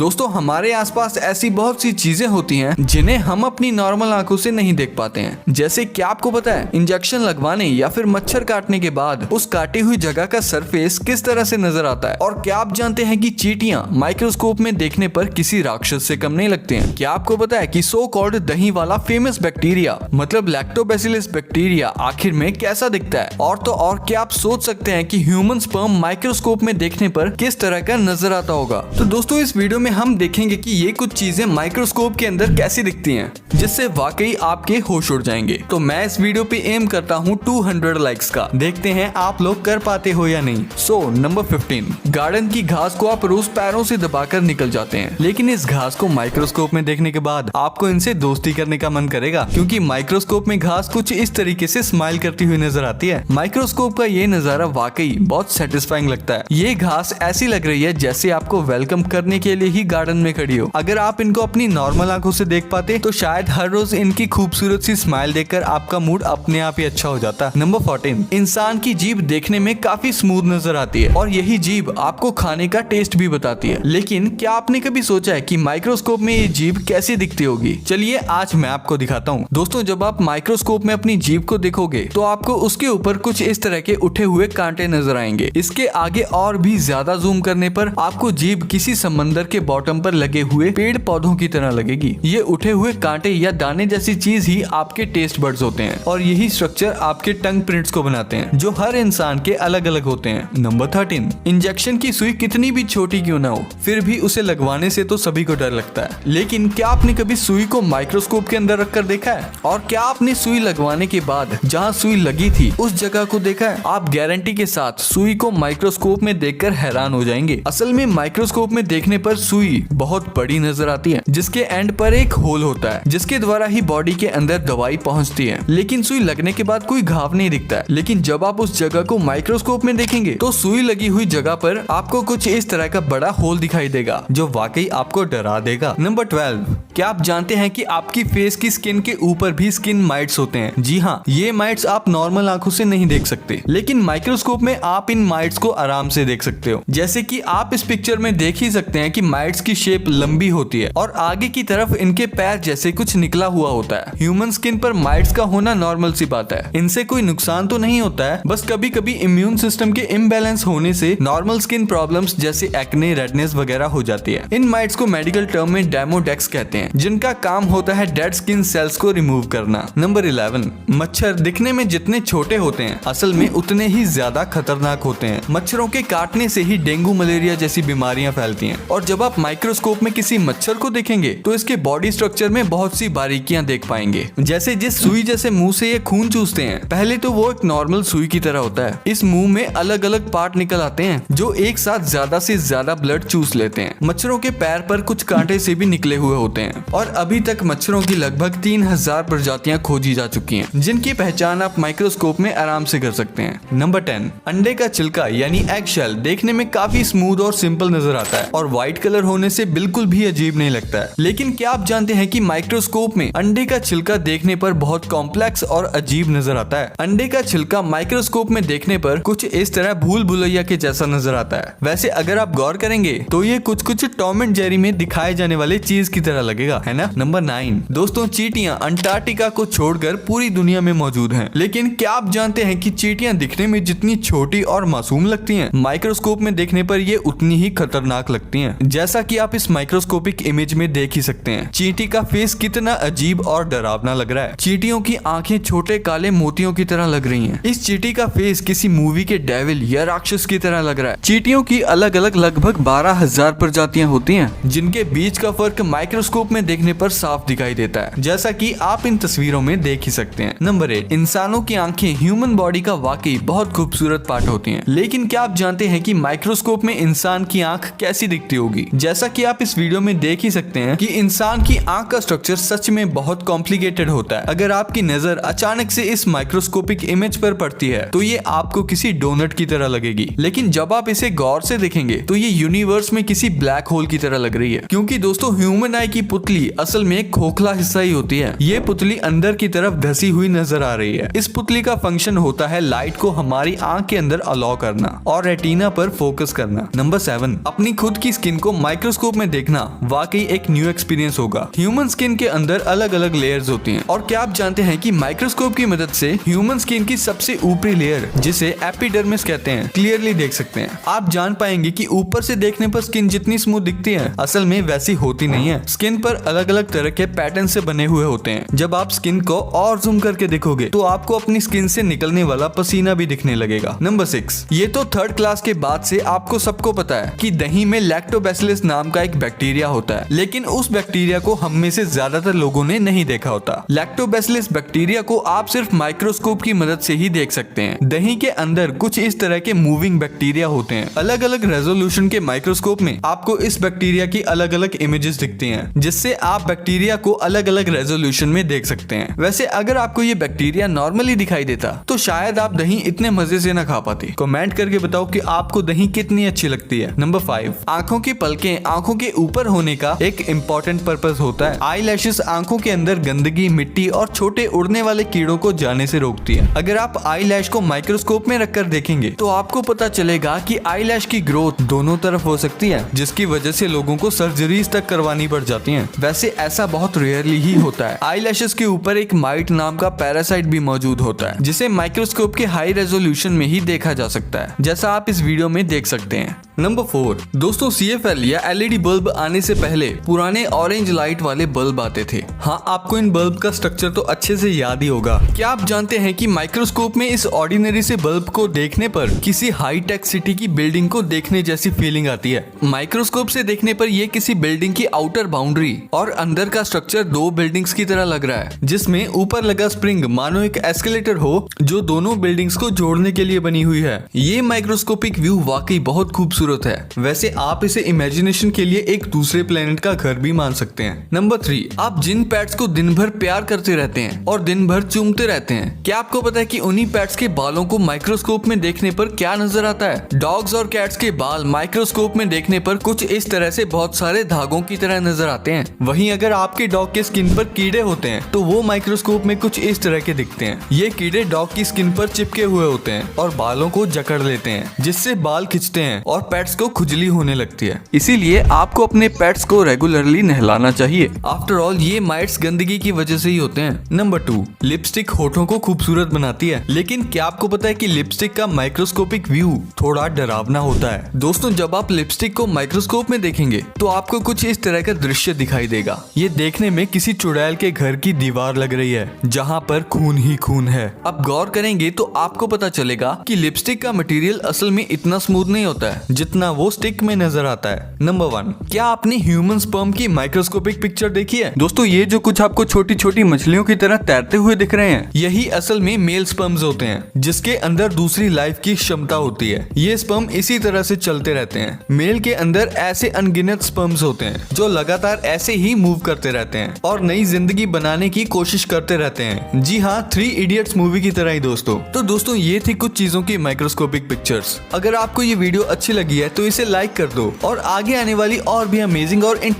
दोस्तों हमारे आसपास ऐसी बहुत सी चीजें होती हैं जिन्हें हम अपनी नॉर्मल आंखों से नहीं देख पाते हैं। जैसे क्या आपको पता है इंजेक्शन लगवाने या फिर मच्छर काटने के बाद उस काटी हुई जगह का सरफेस किस तरह से नजर आता है? और क्या आप जानते हैं कि चींटियां माइक्रोस्कोप में देखने पर किसी राक्षस से कम नहीं लगते हैं? क्या आपको पता है कि सो कॉल्ड दही वाला फेमस बैक्टीरिया मतलब लैक्टोबैसिलस बैक्टीरिया आखिर में कैसा दिखता है? और तो और क्या आप सोच सकते हैं कि ह्यूमन स्पर्म माइक्रोस्कोप में देखने पर किस तरह का नजर आता होगा? तो दोस्तों इस वीडियो में हम देखेंगे कि ये कुछ चीजें माइक्रोस्कोप के अंदर कैसी दिखती हैं, जिससे वाकई आपके होश उड़ जाएंगे। तो मैं इस वीडियो पे एम करता हूँ 200 लाइक्स का। देखते हैं आप लोग कर पाते हो या नहीं। सो नंबर 15, गार्डन की घास को आप रोज पैरों से दबाकर निकल जाते हैं, लेकिन इस घास को माइक्रोस्कोप में देखने के बाद आपको इनसे दोस्ती करने का मन करेगा, क्योंकि माइक्रोस्कोप में घास कुछ इस तरीके से स्माइल करती हुई नजर आती है। माइक्रोस्कोप का ये नजारा वाकई बहुत सेटिस्फाइंग लगता है। ये घास ऐसी लग रही है जैसे आपको वेलकम करने के लिए ही गार्डन में खड़ी हो। अगर आप इनको अपनी नॉर्मल आंखों से देख पाते तो शायद हर रोज इनकी खूबसूरत सी स्माइल देखकर आपका मूड अपने आप ही अच्छा हो जाता। नंबर 14, इंसान की जीभ देखने में काफी स्मूथ नजर आती है और यही जीभ आपको खाने का टेस्ट भी बताती है। लेकिन क्या आपने कभी सोचा है कि माइक्रोस्कोप में ये जीभ कैसी दिखती होगी? चलिए आज मैं आपको दिखाता हूँ। दोस्तों जब आप माइक्रोस्कोप में अपनी जीभ को देखोगे तो आपको उसके ऊपर कुछ इस तरह के उठे हुए कांटे नजर आएंगे। इसके आगे और भी ज्यादा जूम करने पर आपको जीभ किसी समंदर के बॉटम पर लगे हुए पेड़ पौधों की तरह लगेगी। ये उठे हुए कांटे या दाने जैसी चीज ही आपके टेस्ट बड्स होते हैं और यही स्ट्रक्चर आपके टंग प्रिंट्स को बनाते हैं, जो हर इंसान के अलग अलग होते हैं। नंबर 13, इंजेक्शन की सुई कितनी भी छोटी क्यों ना हो, फिर भी उसे लगवाने से तो सभी को डर लगता है। लेकिन क्या आपने कभी सुई को माइक्रोस्कोप के अंदर रखकर देखा है? और क्या आपने सुई लगवाने के बाद जहाँ सुई लगी थी उस जगह को देखा है? आप गारंटी के साथ सुई को माइक्रोस्कोप में देखकर हैरान हो जाएंगे। असल में माइक्रोस्कोप में देखने पर सुई बहुत बड़ी नजर आती है, जिसके एंड पर एक होल होता है जिसके द्वारा ही बॉडी के अंदर दवाई पहुंचती है। लेकिन सुई लगने के बाद कोई घाव नहीं दिखता है। लेकिन जब आप उस जगह को माइक्रोस्कोप में देखेंगे तो सुई लगी हुई जगह पर आपको कुछ इस तरह का बड़ा होल दिखाई देगा, जो वाकई आपको डरा देगा। नंबर 12, क्या आप जानते हैं कि आपकी फेस की स्किन के ऊपर भी स्किन माइट्स होते हैं? जी हाँ, ये माइट्स आप नॉर्मल आंखों से नहीं देख सकते, लेकिन माइक्रोस्कोप में आप इन माइट्स को आराम से देख सकते हो। जैसे कि आप इस पिक्चर में देख ही सकते हैं कि माइट्स की शेप लंबी होती है और आगे की तरफ इनके पैर जैसे कुछ निकला हुआ होता है। ह्यूमन स्किन पर माइट्स का होना नॉर्मल सी बात है। इनसे कोई नुकसान तो नहीं होता है, बस कभी कभी इम्यून सिस्टम के इम्बैलेंस होने से नॉर्मल स्किन प्रॉब्लम्स जैसे एक्ने, रेडनेस वगैरह हो जाती है। इन माइट्स को मेडिकल टर्म में डेमोडेक्स कहते हैं, जिनका काम होता है डेड स्किन सेल्स को रिमूव करना। नंबर 11, मच्छर दिखने में जितने छोटे होते हैं असल में उतने ही ज्यादा खतरनाक होते हैं। मच्छरों के काटने से ही डेंगू, मलेरिया जैसी बीमारियां फैलती हैं। और जब आप माइक्रोस्कोप में किसी मच्छर को देखेंगे तो इसके बॉडी स्ट्रक्चर में बहुत सी बारीकियां देख पाएंगे। जैसे जिस सुई जैसे मुंह से ये खून चूसते हैं, पहले तो वो एक नॉर्मल सुई की तरह होता है। इस मुंह में अलग अलग पार्ट निकल आते हैं जो एक साथ ज्यादा से ज्यादा ब्लड चूस लेते हैं। मच्छरों के पैर पर कुछ कांटे से भी निकले हुए होते हैं और अभी तक मच्छरों की लगभग 3000 प्रजातियां खोजी जा चुकी हैं, जिनकी पहचान आप माइक्रोस्कोप में आराम से कर सकते हैं। नंबर 10, अंडे का छिलका यानी एग शेल देखने में काफी स्मूथ और सिंपल नजर आता है और व्हाइट कलर होने से बिल्कुल भी अजीब नहीं लगता है। लेकिन क्या आप जानते हैं कि माइक्रोस्कोप में अंडे का छिलका देखने पर बहुत कॉम्प्लेक्स और अजीब नजर आता है। अंडे का छिलका माइक्रोस्कोप में देखने पर कुछ इस तरह भूल भुलैया के जैसा नजर आता है। वैसे अगर आप गौर करेंगे तो ये कुछ कुछ टॉम एंड जेरी में दिखाए जाने वाले चीज की तरह लगेगा, है ना। नंबर 9, दोस्तों चींटियां अंटार्कटिका को छोड़कर पूरी दुनिया में मौजूद हैं। लेकिन क्या आप जानते हैं कि चींटियां दिखने में जितनी छोटी और मासूम लगती हैं, माइक्रोस्कोप में देखने पर ये उतनी ही खतरनाक लगती हैं। जैसा कि आप इस माइक्रोस्कोपिक इमेज में देख ही सकते हैं, चींटी का फेस कितना अजीब और डरावना लग रहा है। चींटियों की आंखें छोटे काले मोतियों की तरह लग रही हैं। इस चींटी का फेस किसी मूवी के डेविल या राक्षस की तरह लग रहा है। चींटियों की अलग अलग लगभग 12,000 प्रजातियां होती हैं, जिनके बीच का फर्क माइक्रोस्कोप में देखने पर साफ दिखाई देता है, जैसा कि आप इन तस्वीरों में देख ही सकते हैं। नंबर 8, इंसानों की आंखें ह्यूमन बॉडी का वाकई बहुत खूबसूरत पार्ट होती हैं। लेकिन क्या आप जानते हैं कि माइक्रोस्कोप में इंसान की आंख कैसी दिखती होगी? जैसा कि आप इस वीडियो में देख ही सकते हैं कि इंसान की आंख का स्ट्रक्चर सच में बहुत कॉम्प्लिकेटेड होता है। अगर आपकी नजर अचानक से इस माइक्रोस्कोपिक इमेज पर पड़ती है तो ये आपको किसी डोनट की तरह लगेगी, लेकिन जब आप इसे गौर से देखेंगे तो ये यूनिवर्स में किसी ब्लैक होल की तरह लग रही है। क्योंकि दोस्तों ह्यूमन आई की पुतली असल में एक खोखला हिस्सा ही होती है। ये पुतली अंदर की तरफ धसी हुई नजर आ रही है। इस पुतली का फंक्शन होता है लाइट को हमारी आंख के अंदर अलाउ करना और रेटिना पर फोकस करना। नंबर 7, अपनी खुद की स्किन को माइक्रोस्कोप में देखना वाकई एक न्यू एक्सपीरियंस होगा। ह्यूमन स्किन के अंदर अलग अलग लेयर्स होती हैं और क्या आप जानते हैं कि माइक्रोस्कोप की मदद से ह्यूमन स्किन की सबसे ऊपरी लेयर, जिसे एपिडर्मिस कहते हैं, क्लियरली देख सकते हैं। आप जान पाएंगे कि ऊपर से देखने पर स्किन जितनी स्मूथ दिखती है, असल में वैसी होती नहीं है। स्किन पर अलग अलग तरह के पैटर्न से बने हुए होते हैं। जब आप स्किन को और जूम करके देखोगे तो आपको अपनी स्किन से निकलने वाला पसीना भी दिखने लगेगा। नंबर 6, ये तो थर्ड क्लास के बाद से आपको सबको पता है कि दही में लैक्टोबैसिलस नाम का एक बैक्टीरिया होता है, लेकिन उस बैक्टीरिया को हम में से ज्यादातर लोगों ने नहीं देखा होता। लैक्टोबैसिलस बैक्टीरिया को आप सिर्फ माइक्रोस्कोप की मदद से ही देख सकते हैं। दही के अंदर कुछ इस तरह के मूविंग बैक्टीरिया होते हैं। अलग अलग रेजोल्यूशन के माइक्रोस्कोप में आपको इस बैक्टीरिया की अलग अलग इमेजेस दिखती हैं, जिससे आप बैक्टीरिया को अलग अलग रेजोल्यूशन में देख सकते हैं। वैसे अगर आपको ये बैक्टीरिया नॉर्मली दिखाई देता तो शायद आप दही इतने मजे से न खा पाते। कमेंट करके बताओ कि आपको दही कितनी अच्छी लगती है। नंबर 5, आंखों की पलकें आंखों के ऊपर होने का एक इम्पोर्टेंट पर्पस होता है। आई लैशेस आंखों के अंदर गंदगी, मिट्टी और छोटे उड़ने वाले कीड़ों को जाने से रोकती है। अगर आप आई लैश को माइक्रोस्कोप में रखकर देखेंगे तो आपको पता चलेगा कि आई लैश की ग्रोथ दोनों तरफ हो सकती है, जिसकी वजह से लोगों को सर्जरीज तक करवानी पड़ जाती हैं। वैसे ऐसा बहुत रेयरली ही होता है। आई लैशेस के ऊपर एक माइट नाम का पैरासाइट भी मौजूद होता है, जिसे माइक्रोस्कोप के हाई रेजोल्यूशन में ही देखा जा सकता है, जैसा आप इस वीडियो में देख सकते हैं। नंबर 4, दोस्तों CFL या LED बल्ब आने से पहले पुराने ऑरेंज लाइट वाले बल्ब आते थे। हाँ, आपको इन बल्ब का स्ट्रक्चर तो अच्छे से याद ही होगा। क्या आप जानते हैं कि माइक्रोस्कोप में इस ऑर्डिनरी से बल्ब को देखने पर किसी हाई टेक सिटी की बिल्डिंग को देखने जैसी फीलिंग आती है। माइक्रोस्कोप से देखने पर यह किसी बिल्डिंग की आउटर बाउंड्री और अंदर का स्ट्रक्चर दो बिल्डिंग्स की तरह लग रहा है, जिसमें ऊपर लगा स्प्रिंग मानो एक एस्केलेटर हो जो दोनों बिल्डिंग्स को जोड़ने के लिए बनी हुई है। ये माइक्रोस्कोपिक व्यू वाकई बहुत खूबसूरत है। वैसे आप इसे इमेजिनेशन के लिए एक दूसरे प्लेनेट का घर भी मान सकते हैं। नंबर 3, आप जिन पेट्स को दिन भर प्यार करते रहते हैं और दिन भर चूमते रहते हैं, क्या आपको पता है कि उन्हीं पेट्स के बालों को माइक्रोस्कोप में देखने पर क्या नजर आता है? डॉग्स और कैट्स के बाल माइक्रोस्कोप में देखने पर कुछ इस तरह से बहुत सारे धागों की तरह नजर आते हैं। वहीं अगर आपके डॉग के स्किन पर कीड़े होते हैं तो वो माइक्रोस्कोप में कुछ इस तरह के दिखते हैं। ये कीड़े डॉग की स्किन पर चिपके हुए होते हैं और बालों को जकड़ लेते हैं, जिससे बाल खिंचते हैं और पेट्स को खुजली होने लगती है। इसीलिए आपको अपने पेट्स को रेगुलरली नहलाना चाहिए। आफ्टर ऑल ये माइट्स गंदगी की वजह से ही होते हैं। नंबर 2, लिपस्टिक होठों को खूबसूरत बनाती है, लेकिन क्या आपको पता है कि लिपस्टिक का माइक्रोस्कोपिक व्यू थोड़ा डरावना होता है। दोस्तों, जब आप लिपस्टिक को माइक्रोस्कोप में देखेंगे तो आपको कुछ इस तरह का दृश्य दिखाई देगा। ये देखने में किसी चुड़ैल के घर की दीवार लग रही है, जहाँ पर खून ही खून है। अब गौर करेंगे तो आपको पता चलेगा कि लिपस्टिक का मटेरियल असल में इतना स्मूथ नहीं होता है जितना वो स्टिक में नजर आता है। नंबर 1, क्या आपने ह्यूमन स्पर्म की माइक्रोस्कोपिक पिक्चर देखी है? दोस्तों, ये जो कुछ आपको छोटी छोटी मछलियों की तरह तैरते हुए दिख रहे हैं, यही असल में मेल स्पर्म्स होते हैं, जिसके अंदर दूसरी लाइफ की क्षमता होती है। ये स्पर्म इसी तरह से चलते रहते हैं। मेल के अंदर ऐसे अनगिनत स्पर्म्स होते हैं जो लगातार ऐसे ही मूव करते रहते हैं और नई जिंदगी बनाने की कोशिश करते रहते हैं। जी हाँ, 3 इडियट्स मूवी की तरह ही दोस्तों। तो दोस्तों, ये थी कुछ चीजों की माइक्रोस्कोपिक पिक्चर्स। अगर आपको ये वीडियो अच्छी लगी है तो इसे लाइक कर दो और आगे आने वाली और भी अमेजिंग और इंटरेस्टिंग